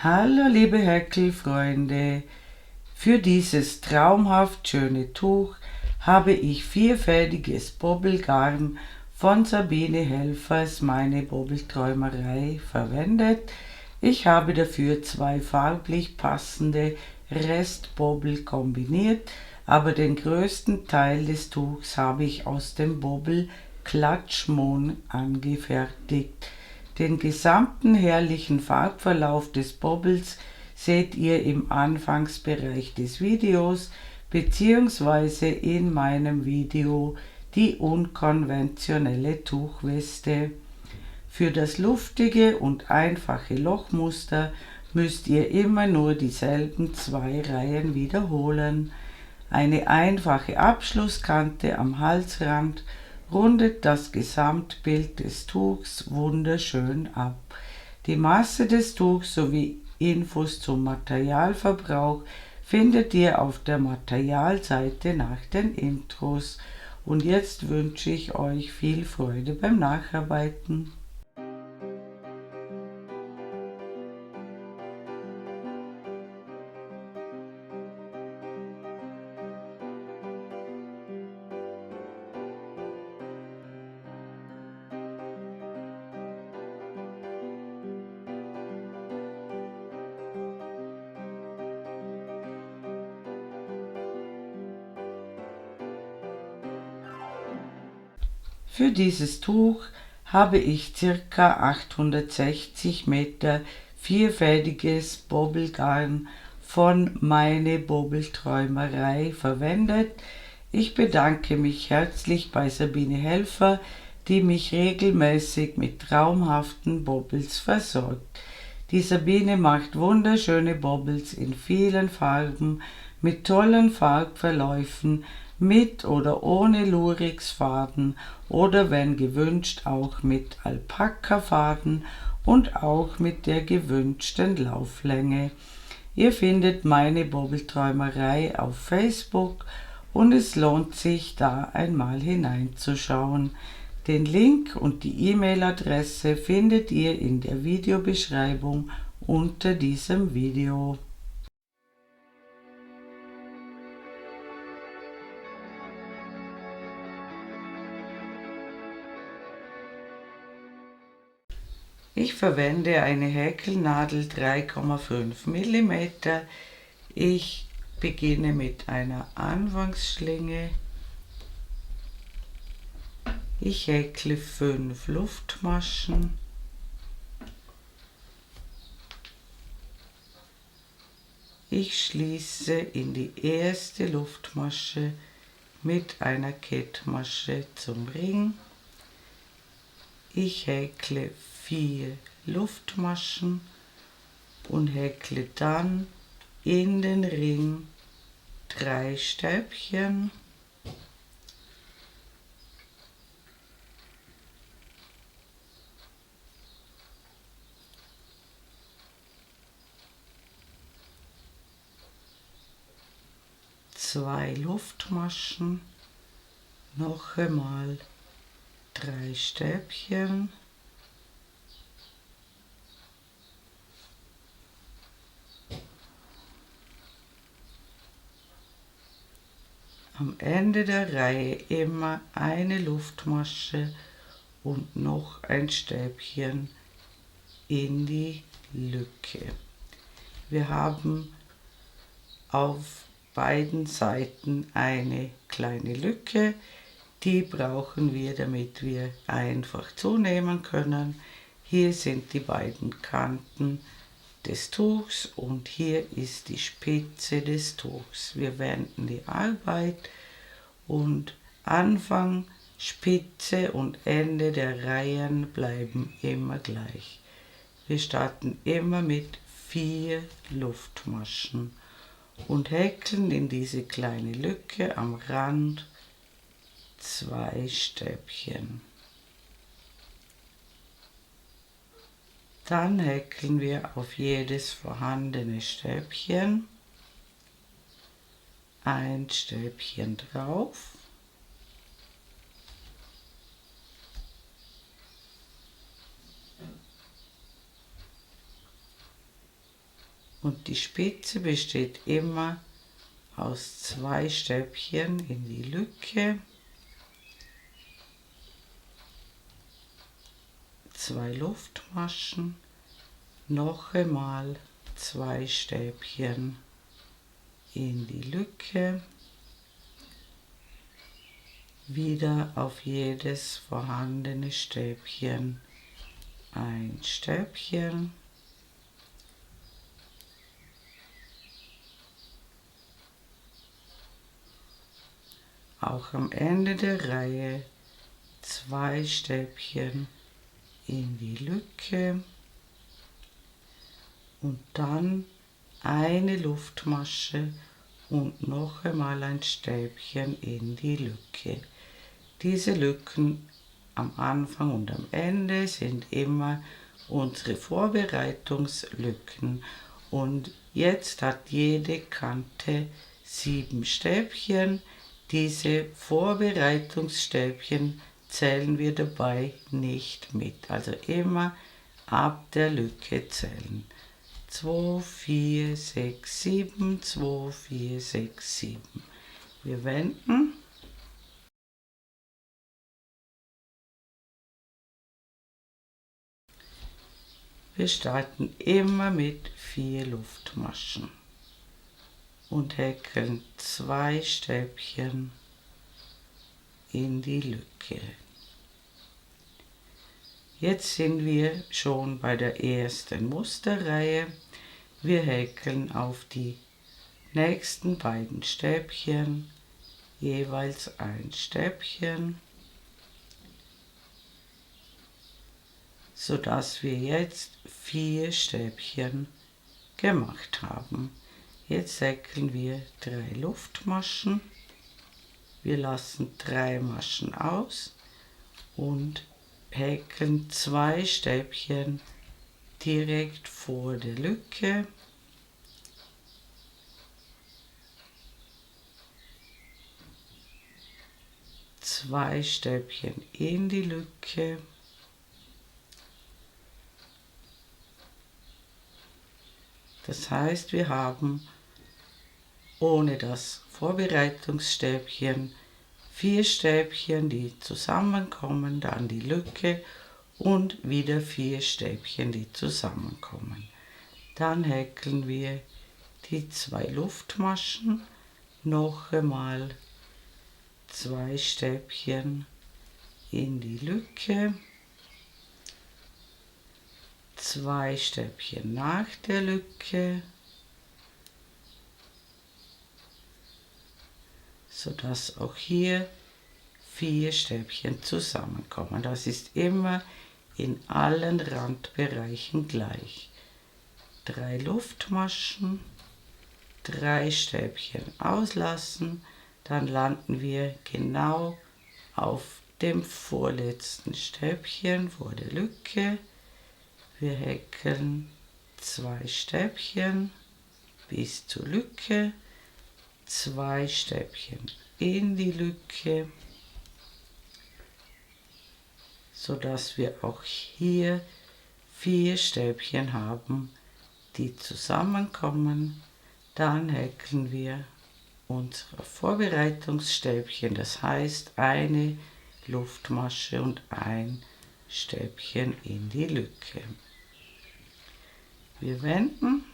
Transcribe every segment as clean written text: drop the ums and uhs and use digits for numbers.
Hallo liebe Häkelfreunde, für dieses traumhaft schöne Tuch habe ich vierfädiges Bobbelgarn von Sabine Helfers Meine Bobbelträumerei verwendet. Ich habe dafür zwei farblich passende Restbobbel kombiniert, aber den größten Teil des Tuchs habe ich aus dem Bobbel Klatschmohn angefertigt. Den gesamten herrlichen Farbverlauf des Bobbels seht ihr im Anfangsbereich des Videos bzw. in meinem Video Die unkonventionelle Tuchweste. Für das luftige und einfache Lochmuster müsst ihr immer nur dieselben zwei Reihen wiederholen. Eine einfache Abschlusskante am Halsrand rundet das Gesamtbild des Tuchs wunderschön ab. Die Masse des Tuchs sowie Infos zum Materialverbrauch findet ihr auf der Materialseite nach den Intros. Und jetzt wünsche ich euch viel Freude beim Nacharbeiten. Für dieses Tuch habe ich ca. 860 Meter vierfädiges Bobbelgarn von Meine Bobbelträumerei verwendet. Ich bedanke mich herzlich bei Sabine Helfer, die mich regelmäßig mit traumhaften Bobbels versorgt. Die Sabine macht wunderschöne Bobbels in vielen Farben, mit tollen Farbverläufen, mit oder ohne Lurex-Faden oder wenn gewünscht auch mit Alpaka-Faden und auch mit der gewünschten Lauflänge. Ihr findet meine Bobbelträumerei auf Facebook und es lohnt sich, da einmal hineinzuschauen. Den Link und die E-Mail-Adresse findet ihr in der Videobeschreibung unter diesem Video. Ich verwende eine Häkelnadel 3,5 mm. Ich beginne mit einer Anfangsschlinge. Ich häkle 5 Luftmaschen. Ich schließe in die erste Luftmasche mit einer Kettmasche zum Ring. Ich häkle 4 Luftmaschen und häkle dann in den Ring 3 Stäbchen. Zwei Luftmaschen, noch einmal 3 Stäbchen, am Ende der Reihe immer eine Luftmasche und noch ein Stäbchen in die Lücke. Wir haben auf beiden Seiten eine kleine Lücke, die brauchen wir, damit wir einfach zunehmen können. Hier sind die beiden Kanten des Tuchs und hier ist die Spitze des Tuchs. Wir wenden die Arbeit und Anfang, Spitze und Ende der Reihen bleiben immer gleich. Wir starten immer mit 4 Luftmaschen und häkeln in diese kleine Lücke am Rand 2 Stäbchen. Dann häkeln wir auf jedes vorhandene Stäbchen ein Stäbchen drauf. und die Spitze besteht immer aus 2 Stäbchen in die Lücke, 2 Luftmaschen, noch einmal 2 Stäbchen in die Lücke, wieder auf jedes vorhandene Stäbchen ein Stäbchen, auch am Ende der Reihe 2 Stäbchen in die Lücke und dann eine Luftmasche und noch einmal ein Stäbchen in die Lücke. Diese Lücken am Anfang und am Ende sind immer unsere Vorbereitungslücken und jetzt hat jede Kante 7 Stäbchen. Diese Vorbereitungsstäbchen zählen wir dabei nicht mit, also immer ab der Lücke zählen. 2, 4, 6, 7, 2, 4, 6, 7. Wir wenden. Wir starten immer mit 4 Luftmaschen und häkeln 2 Stäbchen in die Lücke. Jetzt sind wir schon bei der ersten Musterreihe. Wir häkeln auf die nächsten beiden Stäbchen jeweils ein Stäbchen, sodass wir jetzt 4 Stäbchen gemacht haben. Jetzt häkeln wir 3 Luftmaschen. Wir lassen 3 Maschen aus und häkeln 2 Stäbchen direkt vor der Lücke. Zwei Stäbchen in die Lücke. Das heißt, wir haben ohne das Vorbereitungsstäbchen 4 Stäbchen, die zusammenkommen, dann die Lücke und wieder 4 Stäbchen, die zusammenkommen. Dann häkeln wir die 2 Luftmaschen, noch einmal 2 Stäbchen in die Lücke, 2 Stäbchen nach der Lücke, sodass auch hier 4 Stäbchen zusammenkommen. Das ist immer in allen Randbereichen gleich. 3 Luftmaschen, 3 Stäbchen auslassen, dann landen wir genau auf dem vorletzten Stäbchen vor der Lücke. Wir häkeln 2 Stäbchen bis zur Lücke, 2 Stäbchen in die Lücke, sodass wir auch hier 4 Stäbchen haben, die zusammenkommen. Dann häkeln wir unsere Vorbereitungsstäbchen, das heißt eine Luftmasche und ein Stäbchen in die Lücke. Wir wenden.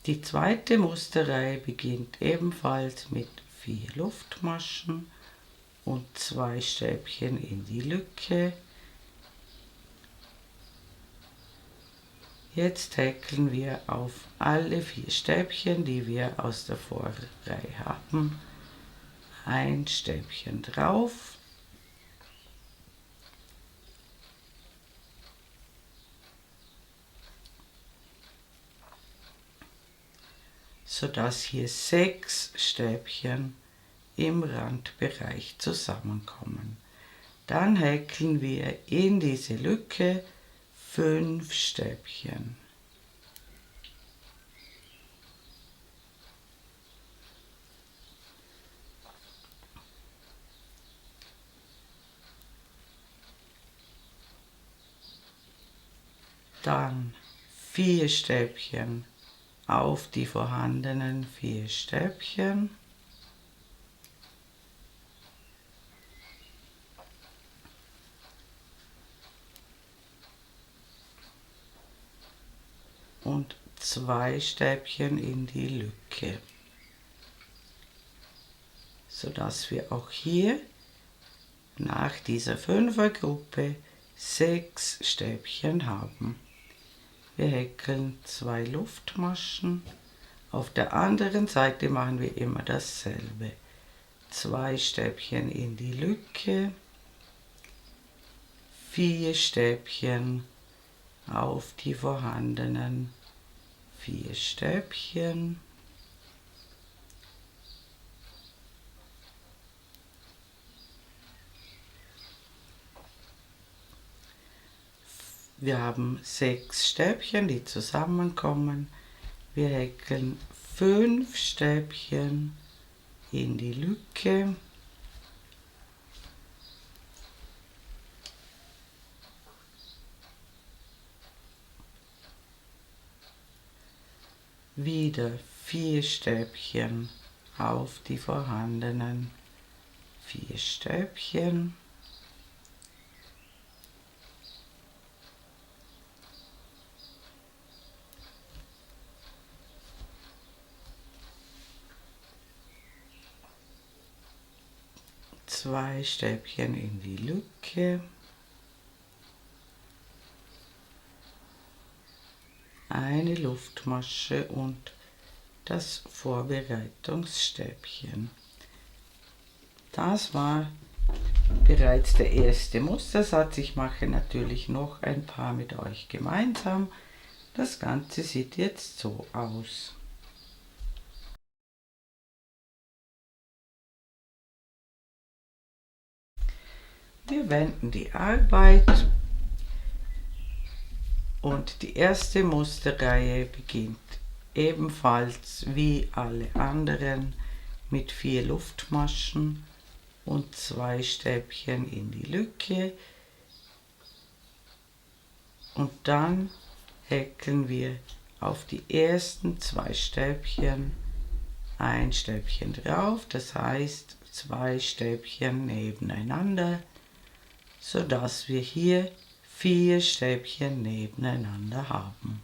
Die zweite Musterreihe beginnt ebenfalls mit 4 Luftmaschen und 2 Stäbchen in die Lücke. Jetzt häkeln wir auf alle 4 Stäbchen, die wir aus der Vorreihe haben, ein Stäbchen drauf. Sodass hier 6 Stäbchen im Randbereich zusammenkommen. Dann häkeln wir in diese Lücke 5 Stäbchen. Dann 4 Stäbchen auf die vorhandenen 4 Stäbchen. Und 2 Stäbchen in die Lücke, sodass wir auch hier nach dieser 5er-Gruppe 6 Stäbchen haben. Wir häkeln 2 Luftmaschen. Auf der anderen Seite machen wir immer dasselbe. 2 Stäbchen in die Lücke, 4 Stäbchen auf die vorhandenen 4 Stäbchen. Wir haben 6 Stäbchen, die zusammenkommen. Wir häkeln 5 Stäbchen in die Lücke. Wieder 4 Stäbchen auf die vorhandenen 4 Stäbchen. Zwei Stäbchen in die Lücke. Eine Luftmasche und das Vorbereitungsstäbchen. Das war bereits der erste Mustersatz. Ich mache natürlich noch ein paar mit euch gemeinsam. Das Ganze sieht jetzt so aus. Wir wenden die Arbeit und die erste Musterreihe beginnt ebenfalls wie alle anderen mit 4 Luftmaschen und 2 Stäbchen in die Lücke, und dann häkeln wir auf die ersten 2 Stäbchen ein Stäbchen drauf, das heißt 2 Stäbchen nebeneinander, sodass wir hier 4 Stäbchen nebeneinander haben.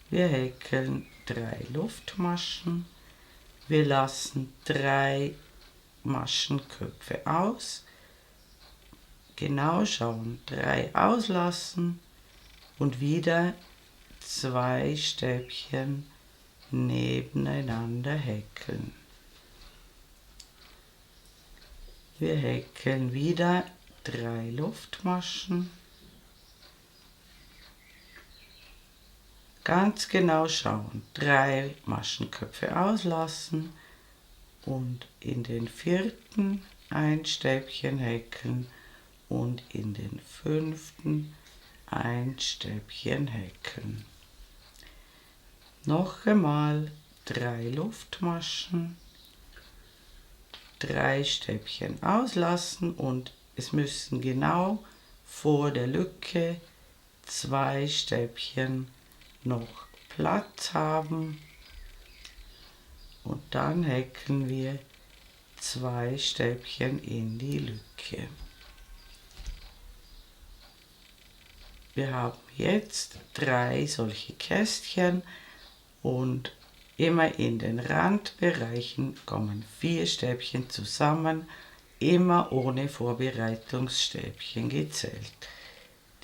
Wir häkeln 3 Luftmaschen, wir lassen 3 Maschenköpfe aus, genau schauen, 3 auslassen und wieder 2 Stäbchen nebeneinander häkeln. Wir häkeln wieder 3 Luftmaschen, ganz genau schauen, 3 Maschenköpfe auslassen und in den 4. ein Stäbchen häkeln und in den 5. ein Stäbchen häkeln. Noch einmal 3 Luftmaschen, 3 Stäbchen auslassen und es müssen genau vor der Lücke 2 Stäbchen noch Platz haben, und dann häkeln wir 2 Stäbchen in die Lücke. Wir haben jetzt 3 solche Kästchen und immer in den Randbereichen kommen 4 Stäbchen zusammen, immer ohne Vorbereitungsstäbchen gezählt.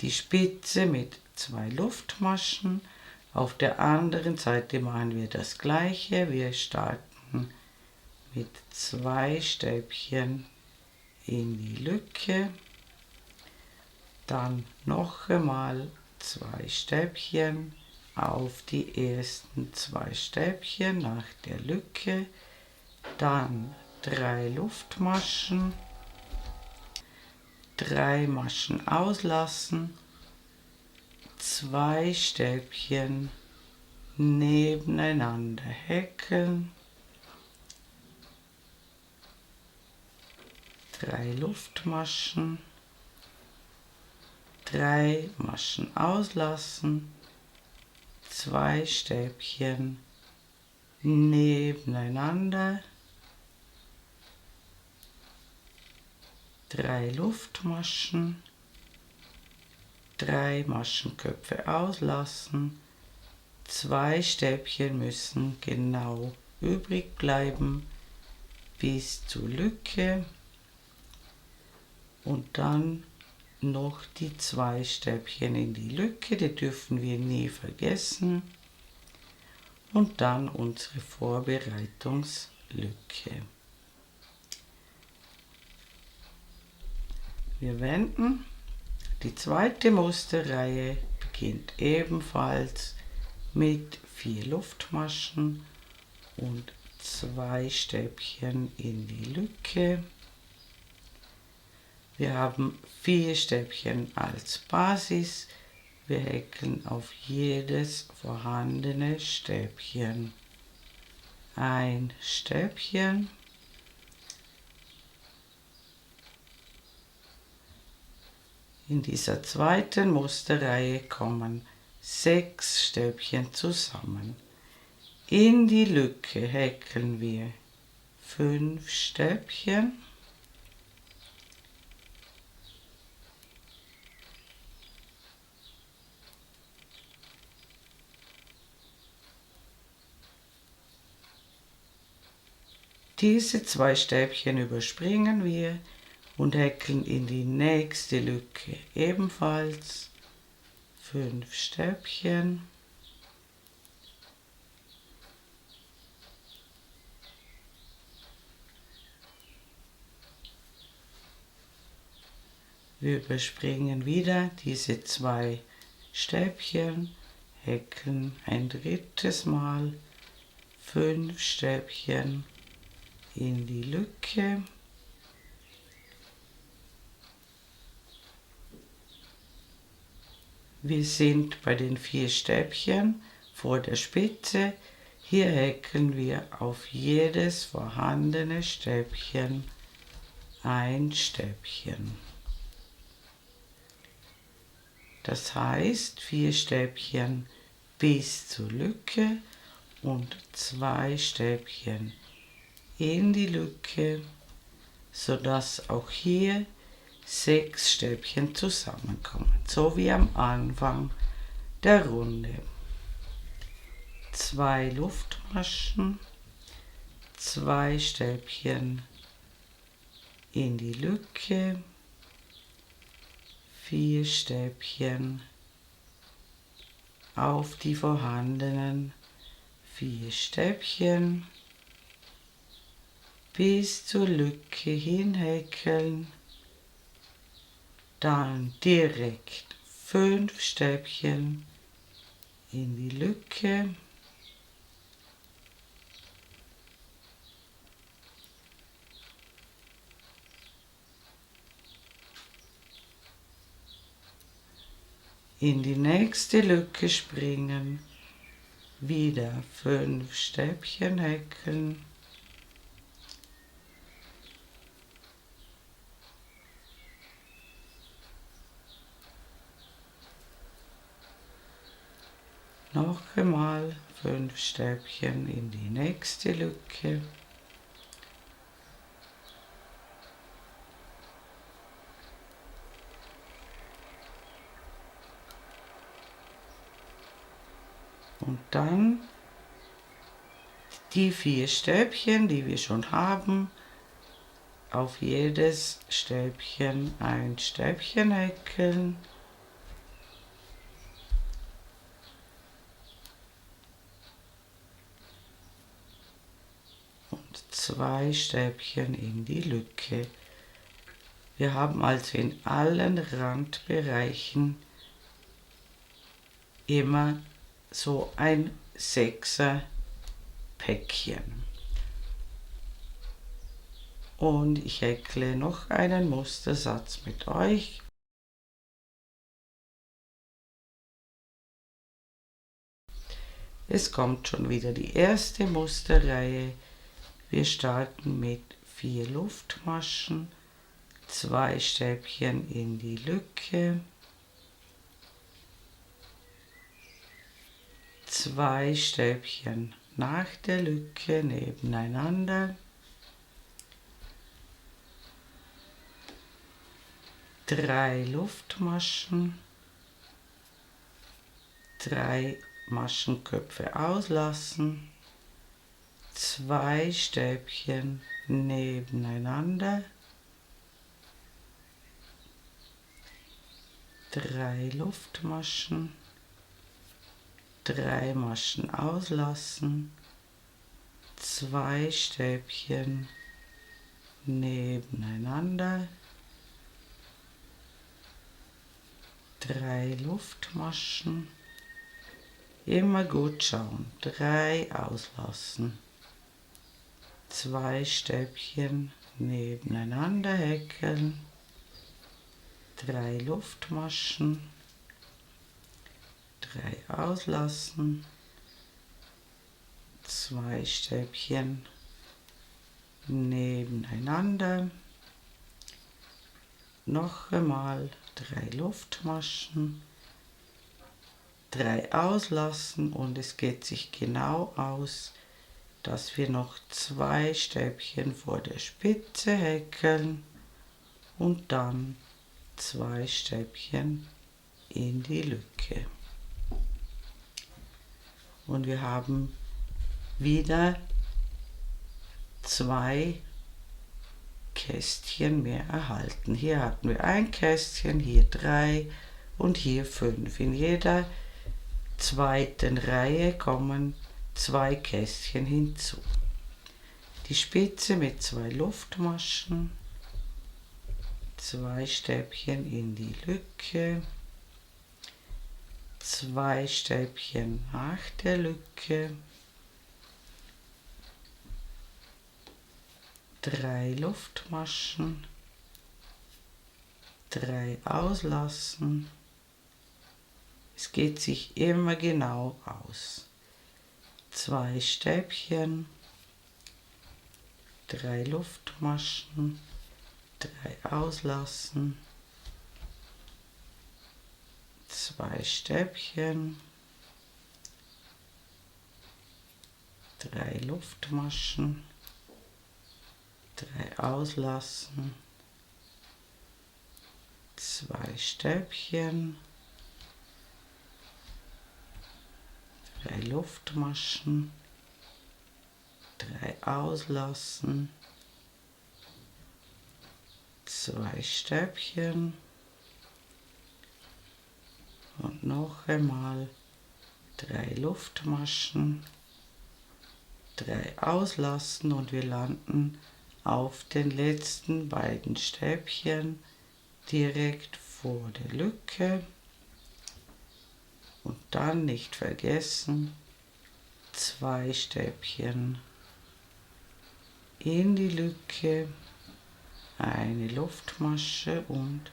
Die Spitze mit 2 Luftmaschen, auf der anderen Seite machen wir das gleiche. Wir starten mit 2 Stäbchen in die Lücke, dann noch einmal 2 Stäbchen auf die ersten 2 Stäbchen nach der Lücke, dann 3 Luftmaschen, 3 Maschen auslassen, 2 Stäbchen nebeneinander häkeln, 3 Luftmaschen, 3 Maschen auslassen, 2 Stäbchen nebeneinander, 3 Luftmaschen, 3 Maschenköpfe auslassen, 2 Stäbchen müssen genau übrig bleiben bis zur Lücke und dann noch die 2 Stäbchen in die Lücke, die dürfen wir nie vergessen, und dann unsere Vorbereitungslücke. Wir wenden. Die zweite Musterreihe beginnt ebenfalls mit 4 Luftmaschen und 2 Stäbchen in die Lücke. Wir haben 4 Stäbchen als Basis. Wir häkeln auf jedes vorhandene Stäbchen ein Stäbchen. In dieser zweiten Musterreihe kommen 6 Stäbchen zusammen. In die Lücke häkeln wir 5 Stäbchen. Diese 2 Stäbchen überspringen wir und häkeln in die nächste Lücke ebenfalls 5 Stäbchen. Wir überspringen wieder diese 2 Stäbchen, häkeln ein drittes Mal 5 Stäbchen in die Lücke. Wir sind bei den 4 Stäbchen vor der Spitze. Hier häkeln wir auf jedes vorhandene Stäbchen ein Stäbchen. Das heißt 4 Stäbchen bis zur Lücke und 2 Stäbchen in die Lücke, sodass auch hier 6 Stäbchen zusammenkommen, so wie am Anfang der Runde. 2 Luftmaschen, 2 Stäbchen in die Lücke, 4 Stäbchen auf die vorhandenen 4 Stäbchen bis zur Lücke hin häkeln, dann direkt 5 Stäbchen in die Lücke, in die nächste Lücke springen, wieder 5 Stäbchen häkeln, noch einmal 5 Stäbchen in die nächste Lücke, und dann die 4 Stäbchen, die wir schon haben, auf jedes Stäbchen ein Stäbchen häkeln, und 2 Stäbchen in die Lücke. Wir haben also in allen Randbereichen immer so ein 6er Päckchen. Und ich häkle noch einen Mustersatz mit euch. Es kommt schon wieder die erste Musterreihe. Wir starten mit 4 Luftmaschen, 2 Stäbchen in die Lücke, 2 Stäbchen nach der Lücke nebeneinander, 3 Luftmaschen, 3 Maschenköpfe auslassen, 2 Stäbchen nebeneinander, 3 Luftmaschen, 3 Maschen auslassen, 2 Stäbchen nebeneinander, 3 Luftmaschen, immer gut schauen, 3 auslassen, 2 Stäbchen nebeneinander häkeln, 3 Luftmaschen, 3 auslassen, 2 Stäbchen nebeneinander, noch einmal 3 Luftmaschen, 3 auslassen und es geht sich genau aus, dass wir noch 2 Stäbchen vor der Spitze häkeln und dann 2 Stäbchen in die Lücke. Und wir haben wieder 2 Kästchen mehr erhalten. Hier hatten wir ein Kästchen, hier 3 und hier 5. In jeder zweiten Reihe kommen 2 Kästchen hinzu. Die Spitze mit 2 Luftmaschen, 2 Stäbchen in die Lücke, 2 Stäbchen nach der Lücke, 3 Luftmaschen, 3 auslassen. Es geht sich immer genau aus. 2 Stäbchen, 3 Luftmaschen, 3 auslassen, 2 Stäbchen, 3 Luftmaschen, 3 auslassen, 2 Stäbchen, 3 Luftmaschen, 3 auslassen, 2 Stäbchen und noch einmal 3 Luftmaschen, 3 auslassen und wir landen auf den letzten beiden Stäbchen direkt vor der Lücke und dann nicht vergessen 2 Stäbchen in die Lücke, eine Luftmasche und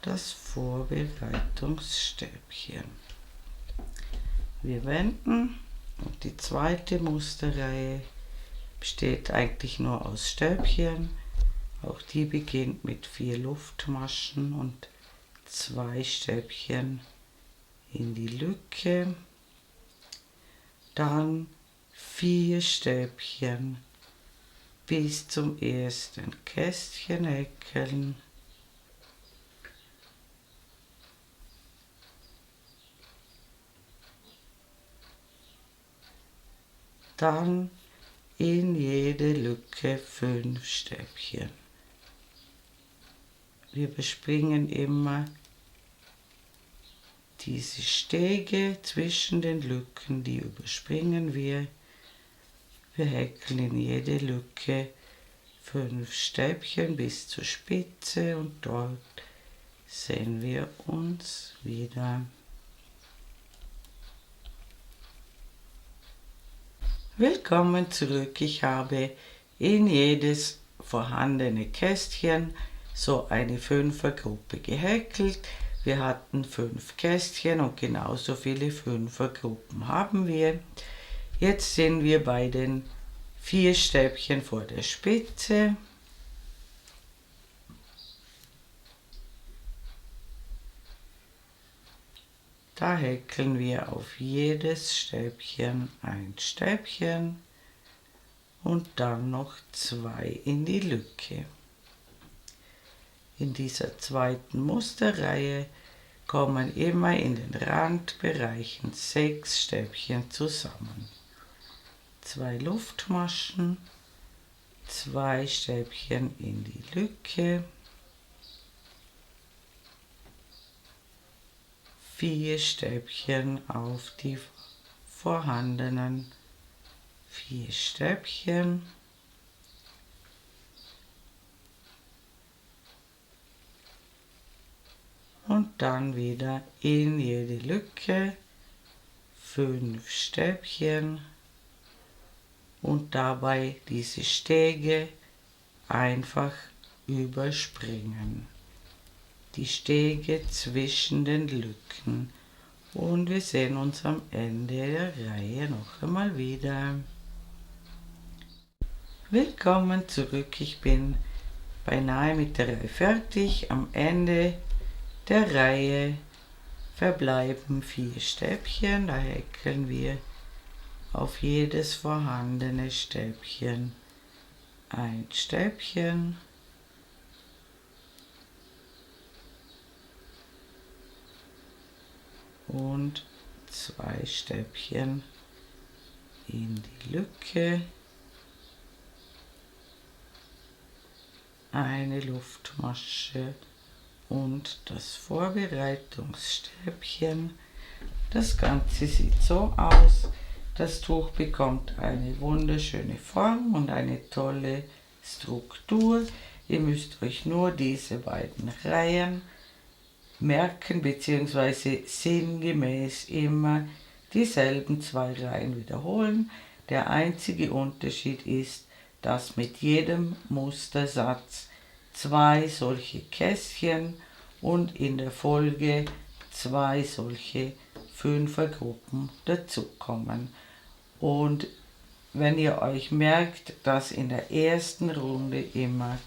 das Vorbereitungsstäbchen. Wir wenden und die zweite Musterreihe besteht eigentlich nur aus Stäbchen. Auch die beginnt mit 4 Luftmaschen und 2 Stäbchen in die Lücke. Dann 4 Stäbchen bis zum ersten Kästchen häkeln. Dann in jede Lücke 5 Stäbchen. Wir überspringen immer diese Stege zwischen den Lücken, die überspringen wir. Wir häkeln in jede Lücke 5 Stäbchen bis zur Spitze und dort sehen wir uns wieder. Willkommen zurück. Ich habe in jedes vorhandene Kästchen so eine 5er-Gruppe gehäkelt. Wir hatten 5 Kästchen und genauso viele 5er-Gruppen haben wir. Jetzt sind wir bei den 4 Stäbchen vor der Spitze. Da häkeln wir auf jedes Stäbchen ein Stäbchen und dann noch 2 in die Lücke. In dieser zweiten Musterreihe kommen immer in den Randbereichen 6 Stäbchen zusammen. 2 Luftmaschen, 2 Stäbchen in die Lücke, 4 Stäbchen auf die vorhandenen 4 Stäbchen und dann wieder in jede Lücke 5 Stäbchen und dabei diese Stege einfach überspringen. Die Stege zwischen den Lücken und wir sehen uns am Ende der Reihe noch einmal wieder. Willkommen zurück, ich bin beinahe mit der Reihe fertig. Am Ende der Reihe verbleiben 4 Stäbchen, da häkeln wir auf jedes vorhandene Stäbchen ein Stäbchen und 2 Stäbchen in die Lücke, eine Luftmasche und das Vorbereitungsstäbchen. Das Ganze sieht so aus. Das Tuch bekommt eine wunderschöne Form und eine tolle Struktur. Ihr müsst euch nur diese beiden Reihen merken bzw. sinngemäß immer dieselben 2 Reihen wiederholen. Der einzige Unterschied ist, dass mit jedem Mustersatz 2 solche Kästchen und in der Folge 2 solche 5er-Gruppen dazukommen. Und wenn ihr euch merkt, dass in der ersten Runde immer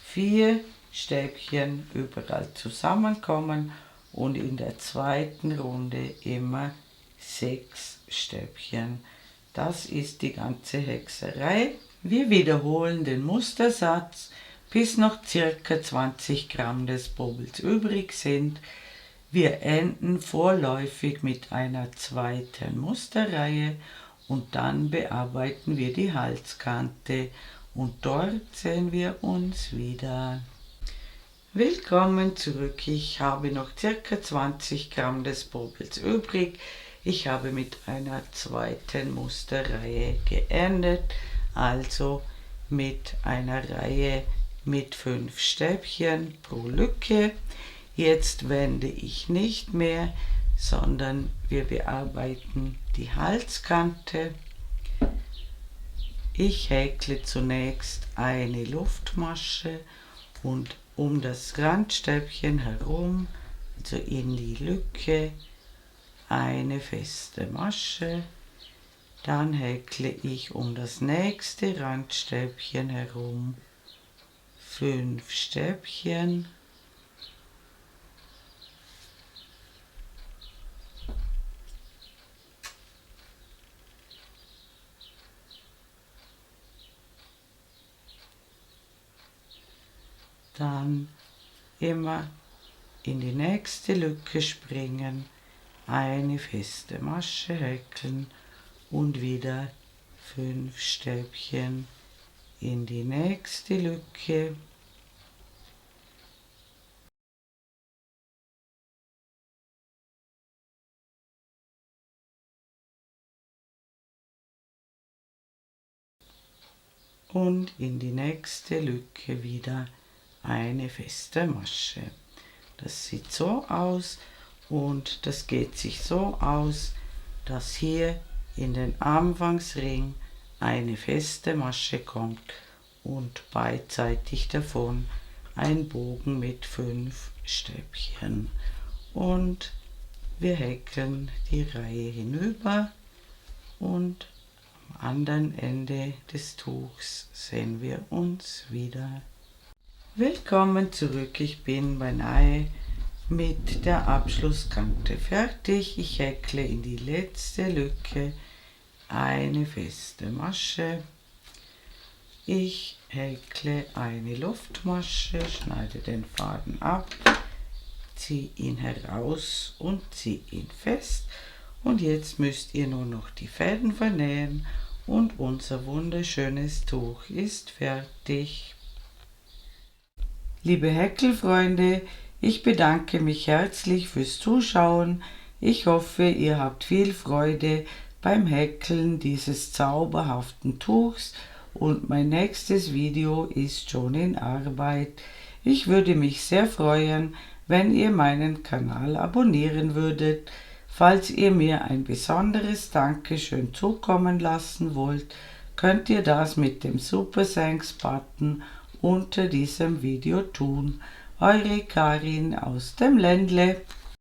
4 Stäbchen überall zusammenkommen und in der zweiten Runde immer 6 Stäbchen. Das ist die ganze Hexerei. Wir wiederholen den Mustersatz, bis noch ca. 20 Gramm des Bobbels übrig sind. Wir enden vorläufig mit einer zweiten Musterreihe und dann bearbeiten wir die Halskante und dort sehen wir uns wieder. Willkommen zurück, ich habe noch ca. 20 Gramm des Bobbels übrig. Ich habe mit einer zweiten Musterreihe geendet, also mit einer Reihe mit 5 Stäbchen pro Lücke. Jetzt wende ich nicht mehr, sondern wir bearbeiten die Halskante. Ich häkle zunächst eine Luftmasche und um das Randstäbchen herum, also in die Lücke, eine feste Masche. Dann häkle ich um das nächste Randstäbchen herum 5 Stäbchen. Dann immer in die nächste Lücke springen, eine feste Masche häkeln und wieder 5 Stäbchen in die nächste Lücke. Und in die nächste Lücke wieder eine feste Masche. Das sieht so aus und das geht sich so aus, dass hier in den Anfangsring eine feste Masche kommt und beidseitig davon ein Bogen mit 5 Stäbchen. Und wir häkeln die Reihe hinüber und am anderen Ende des Tuchs sehen wir uns wieder. Willkommen zurück, ich bin beinahe mit der Abschlusskante fertig. Ich häkle in die letzte Lücke eine feste Masche. Ich häkle eine Luftmasche, schneide den Faden ab, ziehe ihn heraus und ziehe ihn fest. Und jetzt müsst ihr nur noch die Fäden vernähen und unser wunderschönes Tuch ist fertig. Liebe Häkelfreunde, ich bedanke mich herzlich fürs Zuschauen. Ich hoffe, ihr habt viel Freude beim Häkeln dieses zauberhaften Tuchs und mein nächstes Video ist schon in Arbeit. Ich würde mich sehr freuen, wenn ihr meinen Kanal abonnieren würdet. Falls ihr mir ein besonderes Dankeschön zukommen lassen wollt, könnt ihr das mit dem Super Thanks Button unter diesem Video tun. Eure Karin aus dem Ländle.